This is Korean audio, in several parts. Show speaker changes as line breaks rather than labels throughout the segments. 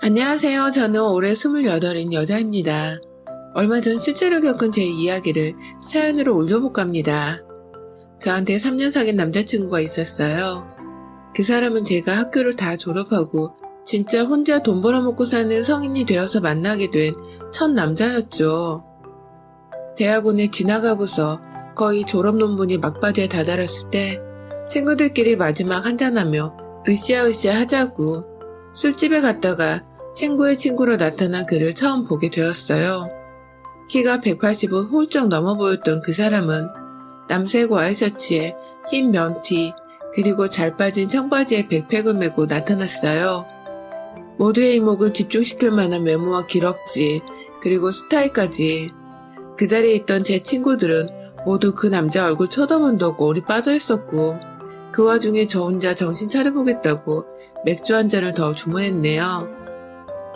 안녕하세요. 저는 올해 28인 여자입니다. 얼마 전 실제로 겪은 제 이야기를 사연으로 올려볼까 합니다. 저한테 3년 사귄 남자친구가 있었어요. 그 사람은 제가 학교를 다 졸업하고 진짜 혼자 돈 벌어먹고 사는 성인이 되어서 만나게 된 첫 남자였죠. 대학원에 지나가고서 거의 졸업 논문이 막바지에 다다랐을 때 친구들끼리 마지막 한잔하며 으쌰으쌰 하자고 술집에 갔다가 친구의 친구로 나타난 그를 처음 보게 되었어요. 키가 180은 훌쩍 넘어 보였던 그 사람은 남색 와이셔츠에 흰 면티 그리고 잘 빠진 청바지에 백팩을 메고 나타났어요. 모두의 이목을 집중시킬 만한 외모와 기럭지 그리고 스타일까지. 그 자리에 있던 제 친구들은 모두 그 남자 얼굴 쳐다본다고 올이 빠져 있었고 그 와중에 저 혼자 정신 차려보겠다고 맥주 한 잔을 더 주문했네요.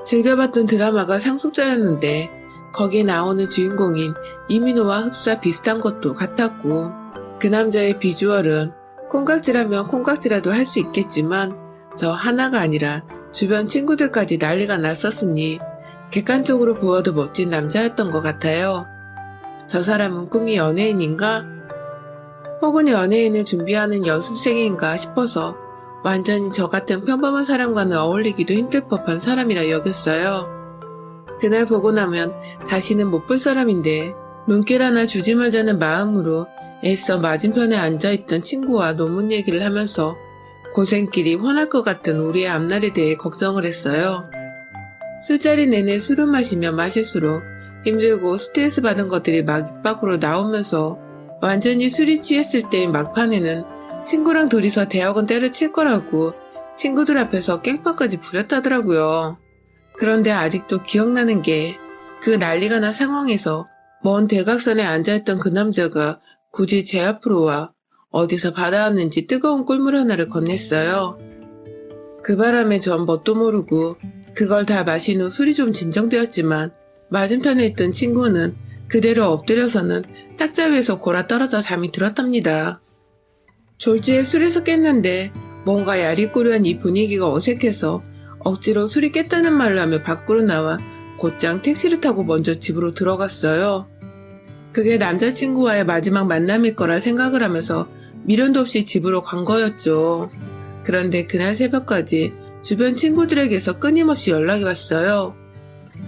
즐겨봤던 드라마가 상속자였는데 거기에 나오는 주인공인 이민호와 흡사 비슷한 것도 같았고 그 남자의 비주얼은 콩깍지라면 콩깍지라도 할 수 있겠지만 저 하나가 아니라 주변 친구들까지 난리가 났었으니 객관적으로 보아도 멋진 남자였던 것 같아요. 저 사람은 꿈이 연예인인가? 혹은 연예인을 준비하는 연습생인가 싶어서 완전히 저 같은 평범한 사람과는 어울리기도 힘들 법한 사람이라 여겼어요. 그날 보고 나면 다시는 못 볼 사람인데 눈길 하나 주지 말자는 마음으로 애써 맞은편에 앉아있던 친구와 논문 얘기를 하면서 고생길이 훤할 것 같은 우리의 앞날에 대해 걱정을 했어요. 술자리 내내 술을 마시면 마실수록 힘들고 스트레스 받은 것들이 막 입 밖으로 나오면서 완전히 술이 취했을 때의 막판에는 친구랑 둘이서 대학원 때려칠 거라고 친구들 앞에서 깽판까지 부렸다더라고요. 그런데 아직도 기억나는 게 그 난리가 난 상황에서 먼 대각선에 앉아있던 그 남자가 굳이 제 앞으로 와 어디서 받아왔는지 뜨거운 꿀물 하나를 건넸어요. 그 바람에 전 뭣도 모르고 그걸 다 마신 후 술이 좀 진정되었지만 맞은편에 있던 친구는 그대로 엎드려서는 탁자 위에서 골아 떨어져 잠이 들었답니다. 졸지에 술에서 깼는데 뭔가 야리꾸리한 이 분위기가 어색해서 억지로 술이 깼다는 말을 하며 밖으로 나와 곧장 택시를 타고 먼저 집으로 들어갔어요. 그게 남자친구와의 마지막 만남일 거라 생각을 하면서 미련도 없이 집으로 간 거였죠. 그런데 그날 새벽까지 주변 친구들에게서 끊임없이 연락이 왔어요.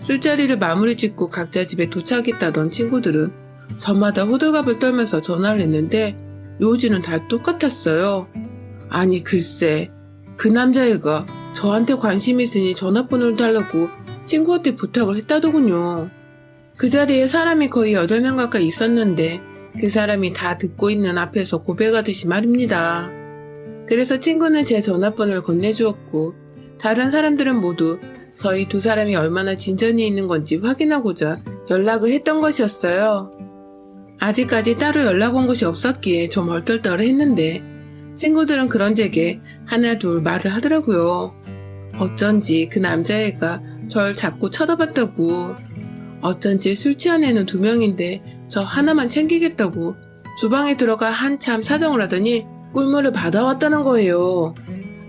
술자리를 마무리 짓고 각자 집에 도착했다던 친구들은 저마다 호들갑을 떨면서 전화를 했는데 요지는 다 똑같았어요. 아니 글쎄 그 남자애가 저한테 관심이 있으니 전화번호를 달라고 친구한테 부탁을 했다더군요. 그 자리에 사람이 거의 8명 가까이 있었는데 그 사람이 다 듣고 있는 앞에서 고백하듯이 말입니다. 그래서 친구는 제 전화번호를 건네주었고 다른 사람들은 모두 저희 두 사람이 얼마나 진전이 있는 건지 확인하고자 연락을 했던 것이었어요. 아직까지 따로 연락 온 것이 없었기에 좀 얼떨떨했는데 친구들은 그런 제게 하나 둘 말을 하더라고요. 어쩐지 그 남자애가 절 자꾸 쳐다봤다고. 어쩐지 술 취한 애는 2명인데 저 하나만 챙기겠다고 주방에 들어가 한참 사정을 하더니 꿀물을 받아왔다는 거예요.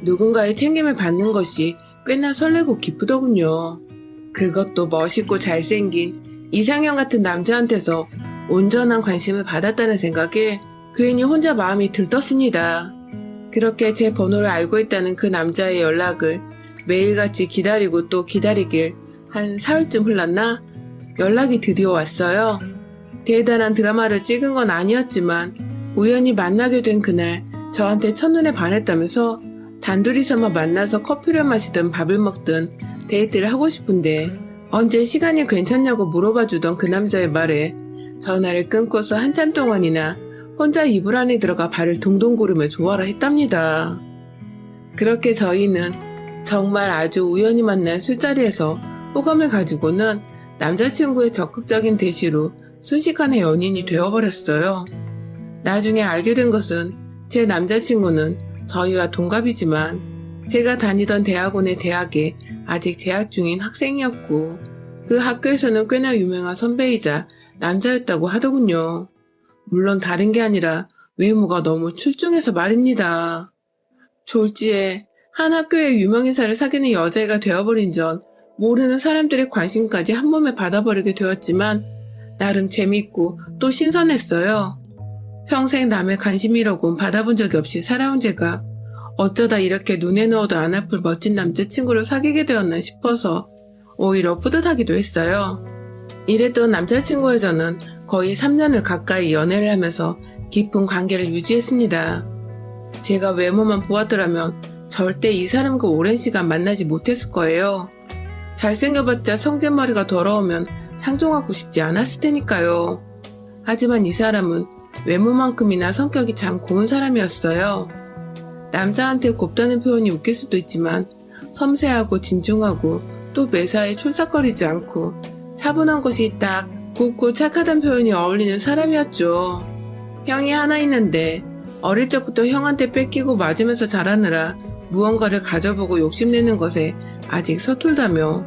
누군가의 챙김을 받는 것이 꽤나 설레고 기쁘더군요. 그것도 멋있고 잘생긴 이상형 같은 남자한테서 온전한 관심을 받았다는 생각에 괜히 혼자 마음이 들떴습니다. 그렇게 제 번호를 알고 있다는 그 남자의 연락을 매일같이 기다리고 또 기다리길 한 사흘쯤 흘렀나? 연락이 드디어 왔어요. 대단한 드라마를 찍은 건 아니었지만 우연히 만나게 된 그날 저한테 첫눈에 반했다면서 단둘이서만 만나서 커피를 마시든 밥을 먹든 데이트를 하고 싶은데 언제 시간이 괜찮냐고 물어봐주던 그 남자의 말에 전화를 끊고서 한참 동안이나 혼자 이불 안에 들어가 발을 동동 구르며 좋아라 했답니다. 그렇게 저희는 정말 아주 우연히 만난 술자리에서 호감을 가지고는 남자친구의 적극적인 대시로 순식간에 연인이 되어버렸어요. 나중에 알게 된 것은 제 남자친구는 저희와 동갑이지만 제가 다니던 대학원의 대학에 아직 재학 중인 학생이었고 그 학교에서는 꽤나 유명한 선배이자 남자였다고 하더군요. 물론 다른 게 아니라 외모가 너무 출중해서 말입니다. 졸지에 한 학교의 유명인사를 사귀는 여자애가 되어버린 전 모르는 사람들의 관심까지 한 몸에 받아버리게 되었지만 나름 재밌고 또 신선했어요. 평생 남의 관심이라고는 받아본 적이 없이 살아온 제가 어쩌다 이렇게 눈에 넣어도 안 아플 멋진 남자친구를 사귀게 되었나 싶어서 오히려 뿌듯하기도 했어요. 이랬던 남자친구와 저는 거의 3년을 가까이 연애를 하면서 깊은 관계를 유지했습니다. 제가 외모만 보았더라면 절대 이 사람과 오랜 시간 만나지 못했을 거예요. 잘생겨봤자 성질머리가 더러우면 상종하고 싶지 않았을 테니까요. 하지만 이 사람은 외모만큼이나 성격이 참 고운 사람이었어요. 남자한테 곱다는 표현이 웃길 수도 있지만 섬세하고 진중하고 또 매사에 촐싹거리지 않고 차분한 것이 딱 곱고 착하다는 표현이 어울리는 사람이었죠. 형이 하나 있는데 어릴 적부터 형한테 뺏기고 맞으면서 자라느라 무언가를 가져보고 욕심내는 것에 아직 서툴다며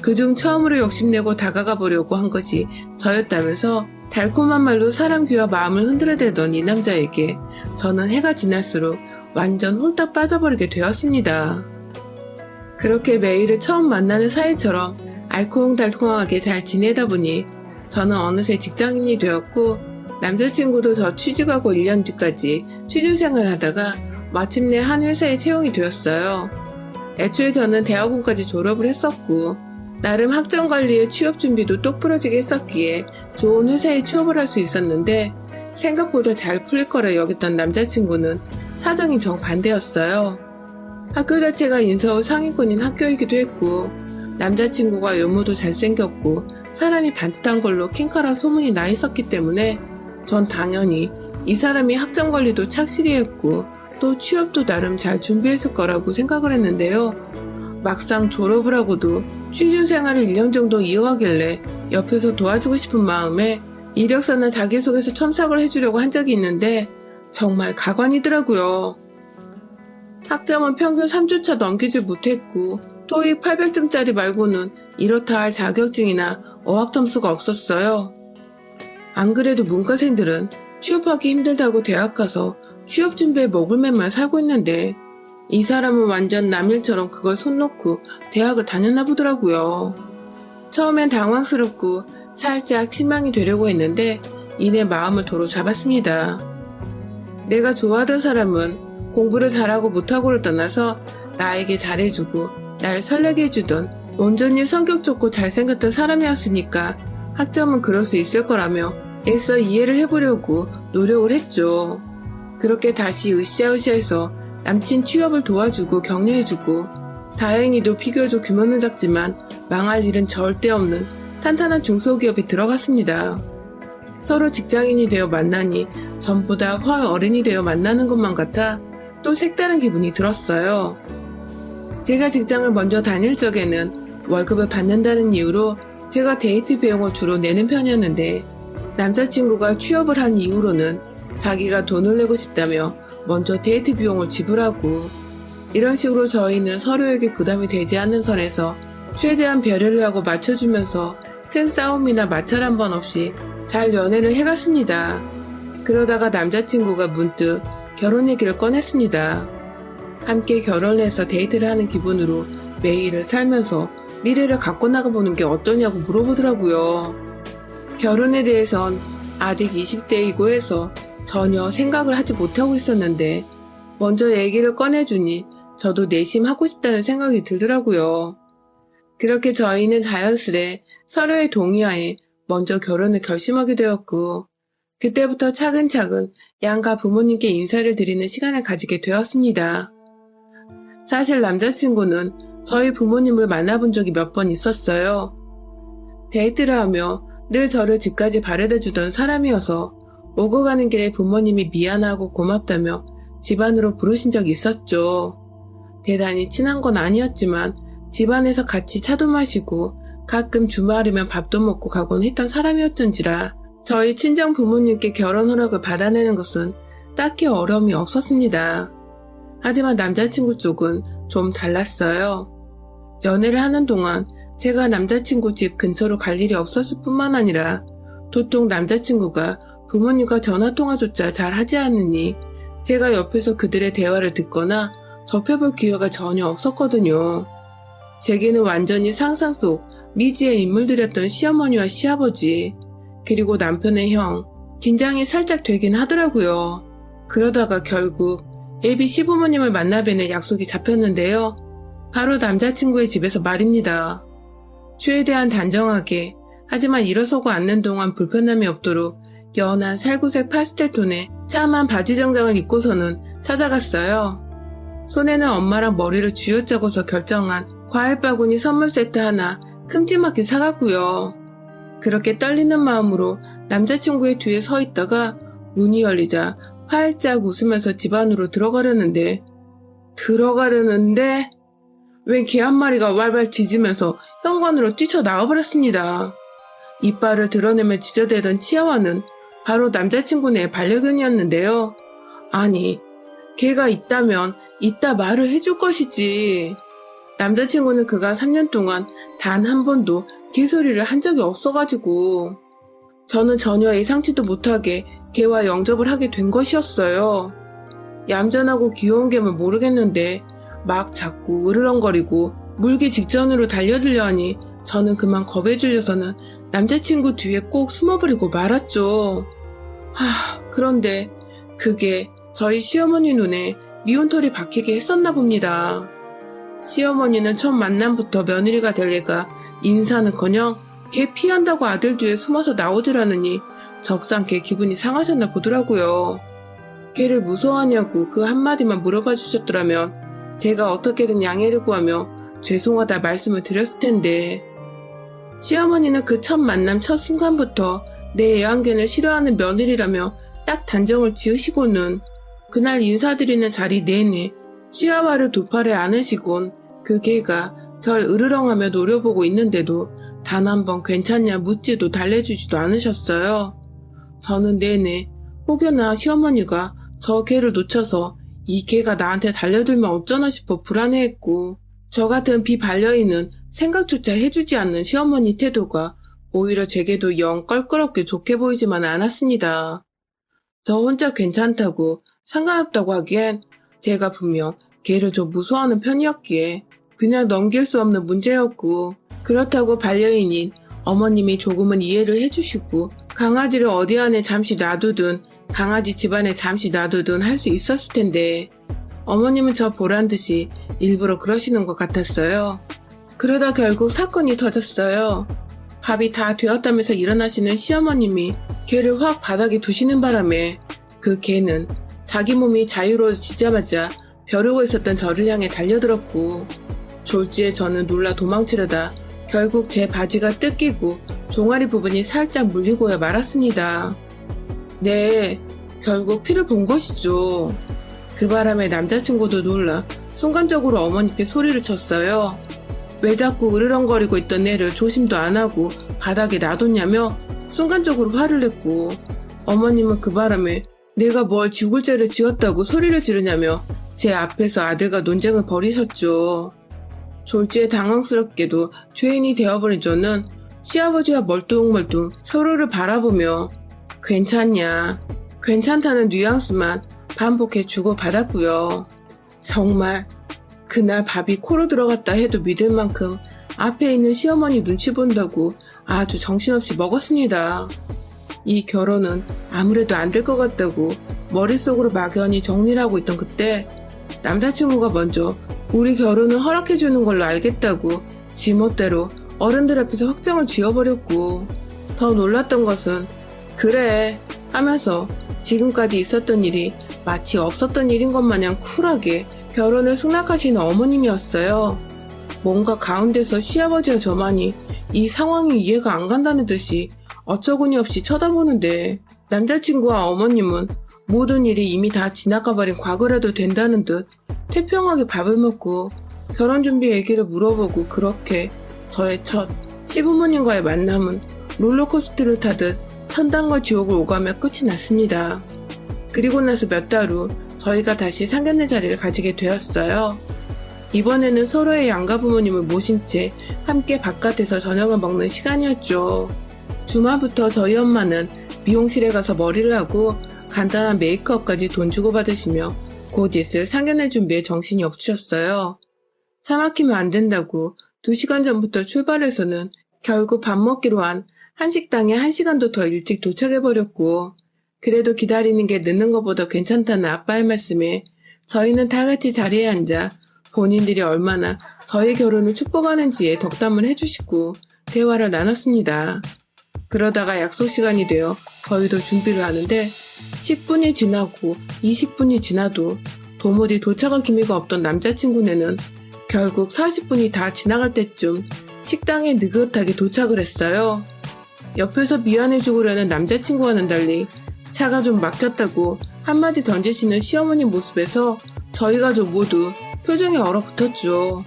그중 처음으로 욕심내고 다가가 보려고 한 것이 저였다면서 달콤한 말로 사람 귀와 마음을 흔들어대던 이 남자에게 저는 해가 지날수록 완전 홀딱 빠져버리게 되었습니다. 그렇게 매일을 처음 만나는 사이처럼 알콩달콩하게 잘 지내다 보니 저는 어느새 직장인이 되었고 남자친구도 저 취직하고 1년 뒤까지 취준생활을 하다가 마침내 한 회사에 채용이 되었어요. 애초에 저는 대학원까지 졸업을 했었고 나름 학점관리에 취업 준비도 똑부러지게 했었기에 좋은 회사에 취업을 할 수 있었는데 생각보다 잘 풀릴 거라 여겼던 남자친구는 사정이 정반대였어요. 학교 자체가 인서울 상위권인 학교이기도 했고 남자친구가 외모도 잘생겼고 사람이 반듯한 걸로 킹카라 소문이 나 있었기 때문에 전 당연히 이 사람이 학점관리도 착실히 했고 또 취업도 나름 잘 준비했을 거라고 생각을 했는데요. 막상 졸업을 하고도 취준생활을 1년 정도 이어가길래 옆에서 도와주고 싶은 마음에 이력서나 자기소개서 첨삭을 해주려고 한 적이 있는데 정말 가관이더라고요. 학점은 평균 3주차 넘기지 못했고 토익 800점짜리 말고는 이렇다 할 자격증이나 어학 점수가 없었어요. 안 그래도 문과생들은 취업하기 힘들다고 대학 가서 취업 준비에 먹을 맴만 살고 있는데 이 사람은 완전 남일처럼 그걸 손 놓고 대학을 다녔나 보더라고요. 처음엔 당황스럽고 살짝 실망이 되려고 했는데 이내 마음을 도로 잡았습니다. 내가 좋아하던 사람은 공부를 잘하고 못하고를 떠나서 나에게 잘해주고 날 설레게 해주던 온전히 성격 좋고 잘생겼던 사람이었으니까 학점은 그럴 수 있을 거라며 애써 이해를 해보려고 노력을 했죠. 그렇게 다시 으쌰으쌰해서 남친 취업을 도와주고 격려해주고 다행히도 비교적 규모는 작지만 망할 일은 절대 없는 탄탄한 중소기업에 들어갔습니다. 서로 직장인이 되어 만나니 전보다 훨 어른이 되어 만나는 것만 같아 또 색다른 기분이 들었어요. 제가 직장을 먼저 다닐 적에는 월급을 받는다는 이유로 제가 데이트 비용을 주로 내는 편이었는데 남자친구가 취업을 한 이후로는 자기가 돈을 내고 싶다며 먼저 데이트 비용을 지불하고 이런 식으로 저희는 서로에게 부담이 되지 않는 선에서 최대한 배려를 하고 맞춰주면서 큰 싸움이나 마찰 한 번 없이 잘 연애를 해갔습니다. 그러다가 남자친구가 문득 결혼 얘기를 꺼냈습니다. 함께 결혼해서 데이트를 하는 기분으로 매일을 살면서 미래를 갖고 나가보는 게 어떠냐고 물어보더라고요. 결혼에 대해선 아직 20대이고 해서 전혀 생각을 하지 못하고 있었는데 먼저 얘기를 꺼내주니 저도 내심 하고 싶다는 생각이 들더라고요. 그렇게 저희는 자연스레 서로의 동의하에 먼저 결혼을 결심하게 되었고 그때부터 차근차근 양가 부모님께 인사를 드리는 시간을 가지게 되었습니다. 사실 남자친구는 저희 부모님을 만나본 적이 몇 번 있었어요. 데이트를 하며 늘 저를 집까지 바래다 주던 사람이어서 오고 가는 길에 부모님이 미안하고 고맙다며 집안으로 부르신 적이 있었죠. 대단히 친한 건 아니었지만 집안에서 같이 차도 마시고 가끔 주말이면 밥도 먹고 가곤 했던 사람이었던지라 저희 친정 부모님께 결혼 허락을 받아내는 것은 딱히 어려움이 없었습니다. 하지만 남자친구 쪽은 좀 달랐어요. 연애를 하는 동안 제가 남자친구 집 근처로 갈 일이 없었을 뿐만 아니라 도통 남자친구가 부모님과 전화통화조차 잘 하지 않으니 제가 옆에서 그들의 대화를 듣거나 접해볼 기회가 전혀 없었거든요. 제게는 완전히 상상 속 미지의 인물들이었던 시어머니와 시아버지, 그리고 남편의 형, 긴장이 살짝 되긴 하더라고요. 그러다가 결국 애비 시부모님을 만나 뵈는 약속이 잡혔는데요. 바로 남자친구의 집에서 말입니다. 최대한 단정하게, 하지만 일어서고 앉는 동안 불편함이 없도록 연한 살구색 파스텔 톤의 참한 바지 정장을 입고서는 찾아갔어요. 손에는 엄마랑 머리를 쥐어짜고서 결정한 과일 바구니 선물 세트 하나 큼지막히 사갔고요. 그렇게 떨리는 마음으로 남자친구의 뒤에 서 있다가 문이 열리자 활짝 웃으면서 집 안으로 들어가려는데 웬 개 한 마리가 왈왈 짖으면서 현관으로 뛰쳐나와버렸습니다. 이빨을 드러내며 지저대던 치아와는 바로 남자친구네 반려견이었는데요. 아니, 개가 있다면 이따 말을 해줄 것이지. 남자친구는 그가 3년 동안 단 한 번도 개소리를 한 적이 없어가지고 저는 전혀 예상치도 못하게 개와 영접을 하게 된 것이었어요. 얌전하고 귀여운 개면 모르겠는데 막 자꾸 으르렁거리고 물기 직전으로 달려들려 하니 저는 그만 겁에 질려서는 남자친구 뒤에 꼭 숨어버리고 말았죠. 그런데 그게 저희 시어머니 눈에 미운털이 박히게 했었나 봅니다. 시어머니는 첫 만남부터 며느리가 될 애가 인사는커녕 개 피한다고 아들 뒤에 숨어서 나오더라느니 적잖게 기분이 상하셨나 보더라고요. 개를 무서워하냐고 그 한마디만 물어봐 주셨더라면 제가 어떻게든 양해를 구하며 죄송하다 말씀을 드렸을 텐데 시어머니는 그 첫 만남 첫 순간부터 내 애완견을 싫어하는 며느리라며 딱 단정을 지으시고는 그날 인사드리는 자리 내내 치아와를 두 팔에 안으시곤 그 개가 절 으르렁하며 노려보고 있는데도 단 한 번 괜찮냐 묻지도 달래주지도 않으셨어요. 저는 내내 혹여나 시어머니가 저 개를 놓쳐서 이 개가 나한테 달려들면 어쩌나 싶어 불안해했고 저 같은 비반려인은 생각조차 해주지 않는 시어머니 태도가 오히려 제게도 영 껄끄럽게 좋게 보이지만 않았습니다. 저 혼자 괜찮다고 상관없다고 하기엔 제가 분명 개를 좀 무서워하는 편이었기에 그냥 넘길 수 없는 문제였고 그렇다고 반려인인 어머님이 조금은 이해를 해주시고 강아지를 어디 안에 잠시 놔두든 강아지 집안에 잠시 놔두든 할 수 있었을 텐데 어머님은 저 보란듯이 일부러 그러시는 것 같았어요. 그러다 결국 사건이 터졌어요. 밥이 다 되었다면서 일어나시는 시어머님이 개를 확 바닥에 두시는 바람에 그 개는 자기 몸이 자유로워지자마자 벼르고 있었던 저를 향해 달려들었고 졸지에 저는 놀라 도망치려다 결국 제 바지가 뜯기고 종아리 부분이 살짝 물리고야 말았습니다. 네, 결국 피를 본 것이죠. 그 바람에 남자친구도 놀라 순간적으로 어머니께 소리를 쳤어요. 왜 자꾸 으르렁거리고 있던 애를 조심도 안 하고 바닥에 놔뒀냐며 순간적으로 화를 냈고 어머님은 그 바람에 내가 뭘 죽을 죄를 지었다고 소리를 지르냐며 제 앞에서 아들과 논쟁을 벌이셨죠. 졸지에 당황스럽게도 죄인이 되어버린 저는 시아버지와 멀뚱멀뚱 서로를 바라보며 괜찮냐, 괜찮다는 뉘앙스만 반복해 주고받았고요. 정말 그날 밥이 코로 들어갔다 해도 믿을 만큼 앞에 있는 시어머니 눈치 본다고 아주 정신없이 먹었습니다. 이 결혼은 아무래도 안 될 것 같다고 머릿속으로 막연히 정리를 하고 있던 그때 남자친구가 먼저 우리 결혼을 허락해주는 걸로 알겠다고 지멋대로 어른들 앞에서 확정을 지어버렸고 더 놀랐던 것은 그래 하면서 지금까지 있었던 일이 마치 없었던 일인 것 마냥 쿨하게 결혼을 승낙하시는 어머님이었어요. 뭔가 가운데서 시아버지와 저만이 이 상황이 이해가 안 간다는 듯이 어처구니 없이 쳐다보는데 남자친구와 어머님은 모든 일이 이미 다 지나가버린 과거라도 된다는 듯 태평하게 밥을 먹고 결혼 준비 얘기를 물어보고 그렇게 저의 첫 시부모님과의 만남은 롤러코스터를 타듯 천당과 지옥을 오가며 끝이 났습니다. 그리고 나서 몇 달 후 저희가 다시 상견례 자리를 가지게 되었어요. 이번에는 서로의 양가 부모님을 모신 채 함께 바깥에서 저녁을 먹는 시간이었죠. 주말부터 저희 엄마는 미용실에 가서 머리를 하고 간단한 메이크업까지 돈 주고 받으시며 곧 있을 상견례 준비에 정신이 없으셨어요. 차 막히면 안 된다고 2시간 전부터 출발해서는 결국 밥 먹기로 한 한식당에 1시간도 더 일찍 도착해버렸고, 그래도 기다리는 게 늦는 것보다 괜찮다는 아빠의 말씀에 저희는 다 같이 자리에 앉아 본인들이 얼마나 저희 결혼을 축복하는지에 덕담을 해주시고 대화를 나눴습니다. 그러다가 약속 시간이 되어 저희도 준비를 하는데 10분이 지나고 20분이 지나도 도무지 도착할 기미가 없던 남자친구네는 결국 40분이 다 지나갈 때쯤 식당에 느긋하게 도착을 했어요. 옆에서 미안해 죽으려는 남자친구와는 달리 차가 좀 막혔다고 한마디 던지시는 시어머니 모습에서 저희 가족 모두 표정이 얼어붙었죠.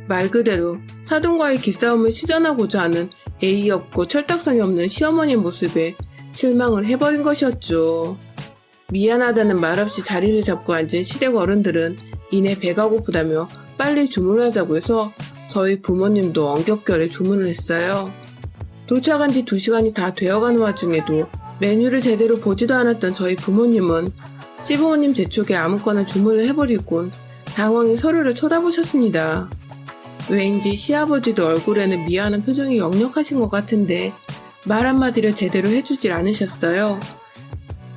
말 그대로 사돈과의 기싸움을 시전하고자 하는 예의 없고 철딱선이 없는 시어머니 모습에 실망을 해버린 것이었죠. 미안하다는 말 없이 자리를 잡고 앉은 시댁 어른들은 이내 배가 고프다며 빨리 주문하자고 해서 저희 부모님도 엉겹결에 주문을 했어요. 도착한 지 2시간이 다 되어가는 와중에도 메뉴를 제대로 보지도 않았던 저희 부모님은 시부모님 재촉에 아무거나 주문을 해버리곤 당황해 서로를 쳐다보셨습니다. 왠지 시아버지도 얼굴에는 미안한 표정이 역력하신 것 같은데 말 한마디를 제대로 해주질 않으셨어요.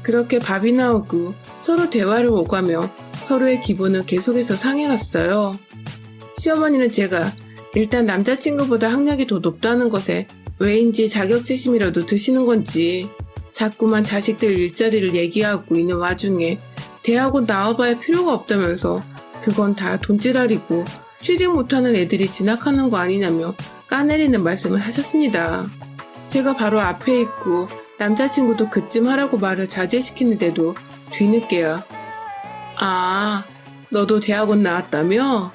그렇게 밥이 나오고 서로 대화를 오가며 서로의 기분은 계속해서 상해갔어요. 시어머니는 제가 일단 남자친구보다 학력이 더 높다는 것에 왜인지 자격지심이라도 드시는 건지 자꾸만 자식들 일자리를 얘기하고 있는 와중에 대학원 나와봐야 필요가 없다면서 그건 다 돈지랄이고 취직 못하는 애들이 진학하는 거 아니냐며 까내리는 말씀을 하셨습니다. 제가 바로 앞에 있고 남자친구도 그쯤 하라고 말을 자제시키는데도 뒤늦게야 아, 너도 대학원 나왔다며?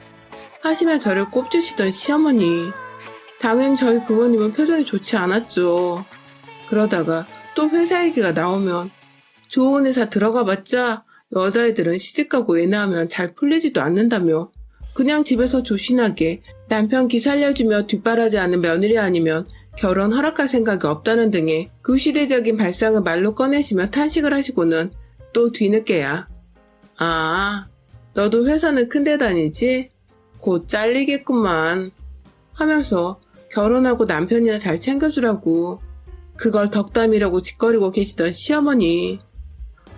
하시며 저를 꼽주시던 시어머니. 당연히 저희 부모님은 표정이 좋지 않았죠. 그러다가 또 회사 얘기가 나오면 좋은 회사 들어가봤자 여자애들은 시집가고 애 낳으면 잘 풀리지도 않는다며 그냥 집에서 조신하게 남편 기 살려주며 뒷바라지 하는 며느리 아니면 결혼 허락할 생각이 없다는 등의 구시대적인 발상을 말로 꺼내시며 탄식을 하시고는 또 뒤늦게야 아, 너도 회사는 큰데 다니지? 곧 잘리겠구만 하면서 결혼하고 남편이나 잘 챙겨주라고 그걸 덕담이라고 짓거리고 계시던 시어머니.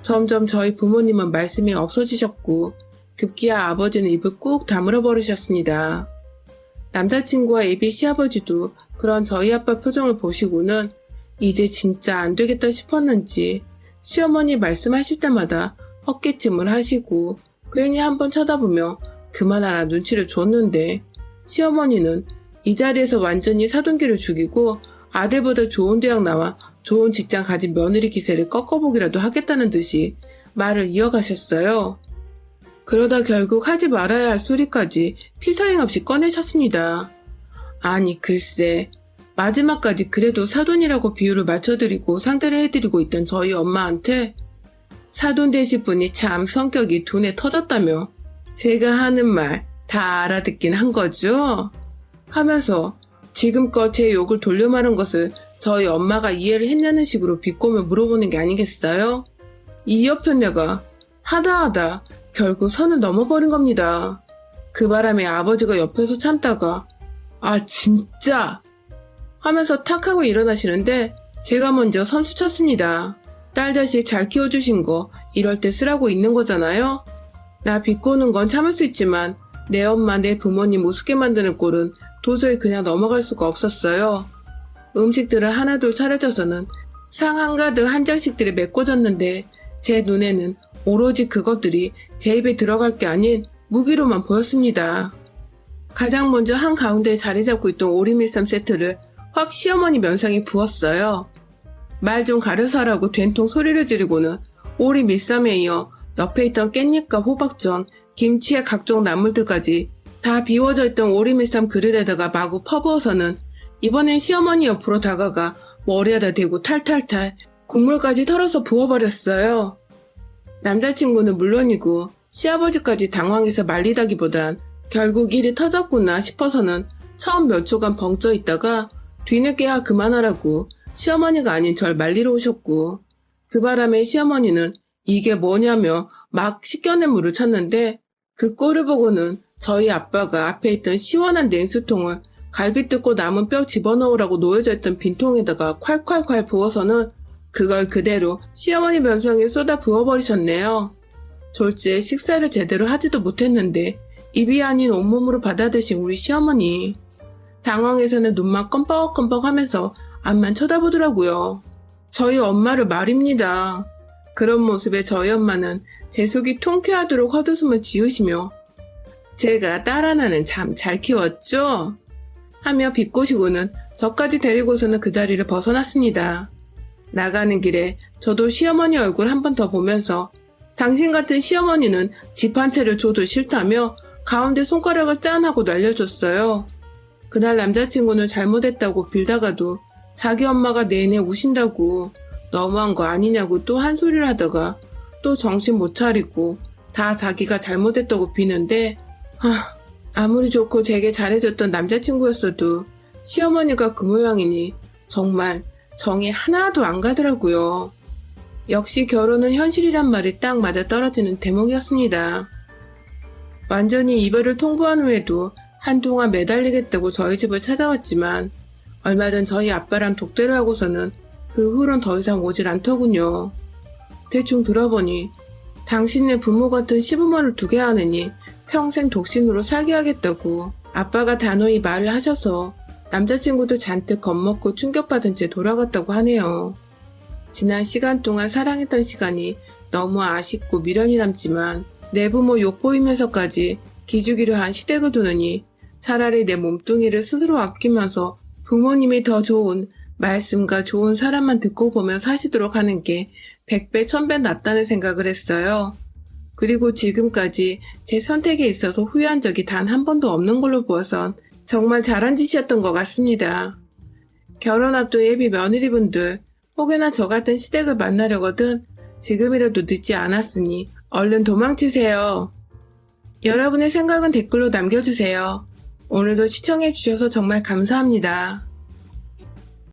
점점 저희 부모님은 말씀이 없어지셨고 급기야 아버지는 입을 꾹 다물어 버리셨습니다. 남자친구와 예비 시아버지도 그런 저희 아빠 표정을 보시고는 이제 진짜 안 되겠다 싶었는지 시어머니 말씀하실 때마다 헛기침을 하시고 괜히 한번 쳐다보며 그만하라 눈치를 줬는데 시어머니는 이 자리에서 완전히 사돈기를 죽이고 아들보다 좋은 대학 나와 좋은 직장 가진 며느리 기세를 꺾어보기라도 하겠다는 듯이 말을 이어가셨어요. 그러다 결국 하지 말아야 할 소리까지 필터링 없이 꺼내셨습니다. 아니 글쎄 마지막까지 그래도 사돈이라고 비유를 맞춰드리고 상대를 해드리고 있던 저희 엄마한테 사돈 되실 분이 참 성격이 둔해 터졌다며 제가 하는 말 다 알아듣긴 한 거죠? 하면서 지금껏 제 욕을 돌려 말한 것을 저희 엄마가 이해를 했냐는 식으로 비꼬며 물어보는 게 아니겠어요? 이 여편녀가 하다 결국 선을 넘어버린 겁니다. 그 바람에 아버지가 옆에서 참다가 아 진짜 하면서 탁 하고 일어나시는데 제가 먼저 선수 쳤습니다. 딸 자식 잘 키워주신 거 이럴 때 쓰라고 있는 거잖아요. 나 비꼬는 건 참을 수 있지만 내 엄마 내 부모님 우습게 만드는 꼴은 도저히 그냥 넘어갈 수가 없었어요. 음식들을 하나둘 차려져서는 상 한가득 한 장씩들이 메꿔졌는데 제 눈에는 오로지 그것들이 제 입에 들어갈 게 아닌 무기로만 보였습니다. 가장 먼저 한가운데에 자리 잡고 있던 오리밀쌈 세트를 확 시어머니 면상에 부었어요. 말 좀 가려서 하라고 된통 소리를 지르고는 오리밀쌈에 이어 옆에 있던 깻잎과 호박전, 김치의 각종 나물들까지 다 비워져 있던 오리밀쌈 그릇에다가 마구 퍼부어서는 이번엔 시어머니 옆으로 다가가 머리에다 대고 탈탈탈 국물까지 털어서 부어버렸어요. 남자친구는 물론이고 시아버지까지 당황해서 말리다기보단 결국 일이 터졌구나 싶어서는 처음 몇 초간 벙쪄 있다가 뒤늦게야 그만하라고 시어머니가 아닌 절 말리러 오셨고 그 바람에 시어머니는 이게 뭐냐며 막 씻겨낸 물을 찾는데 그 꼴을 보고는 저희 아빠가 앞에 있던 시원한 냉수통을 갈비 뜯고 남은 뼈 집어넣으라고 놓여져 있던 빈통에다가 콸콸콸 부어서는 그걸 그대로 시어머니 면상에 쏟아 부어버리셨네요. 졸지에 식사를 제대로 하지도 못했는데 입이 아닌 온몸으로 받아드신 우리 시어머니. 당황해서는 눈만 껌뻑껌뻑 하면서 앞만 쳐다보더라고요. 저희 엄마를 말입니다. 그런 모습에 저희 엄마는 제 속이 통쾌하도록 헛웃음을 지으시며 제가 딸 하나는 참 잘 키웠죠? 하며 비꼬시고는 저까지 데리고서는 그 자리를 벗어났습니다. 나가는 길에 저도 시어머니 얼굴 한 번 더 보면서 당신 같은 시어머니는 집 한 채를 줘도 싫다며 가운데 손가락을 짠 하고 날려줬어요. 그날 남자친구는 잘못했다고 빌다가도 자기 엄마가 내내 우신다고 너무한 거 아니냐고 또 한 소리를 하다가 또 정신 못 차리고 다 자기가 잘못했다고 비는데 아무리 좋고 되게 잘해줬던 남자친구였어도 시어머니가 그 모양이니 정말 정이 하나도 안 가더라고요. 역시 결혼은 현실이란 말이 딱 맞아 떨어지는 대목이었습니다. 완전히 이별을 통보한 후에도 한동안 매달리겠다고 저희 집을 찾아왔지만 얼마 전 저희 아빠랑 독대를 하고서는 그 후론 더 이상 오질 않더군요. 대충 들어보니 당신네 부모 같은 시부모를 두게 하느니 평생 독신으로 살게 하겠다고 아빠가 단호히 말을 하셔서 남자친구도 잔뜩 겁먹고 충격받은 채 돌아갔다고 하네요. 지난 시간 동안 사랑했던 시간이 너무 아쉽고 미련이 남지만 내 부모 욕보이면서까지 기죽이려 한 시댁을 두느니 차라리 내 몸뚱이를 스스로 아끼면서 부모님이 더 좋은 말씀과 좋은 사람만 듣고 보며 사시도록 하는 게 100배 1000배 낫다는 생각을 했어요. 그리고 지금까지 제 선택에 있어서 후회한 적이 단 한 번도 없는 걸로 보아선 정말 잘한 짓이었던 것 같습니다. 결혼 앞둔 예비 며느리분들 혹여나 저 같은 시댁을 만나려거든 지금이라도 늦지 않았으니 얼른 도망치세요. 여러분의 생각은 댓글로 남겨주세요. 오늘도 시청해주셔서 정말 감사합니다.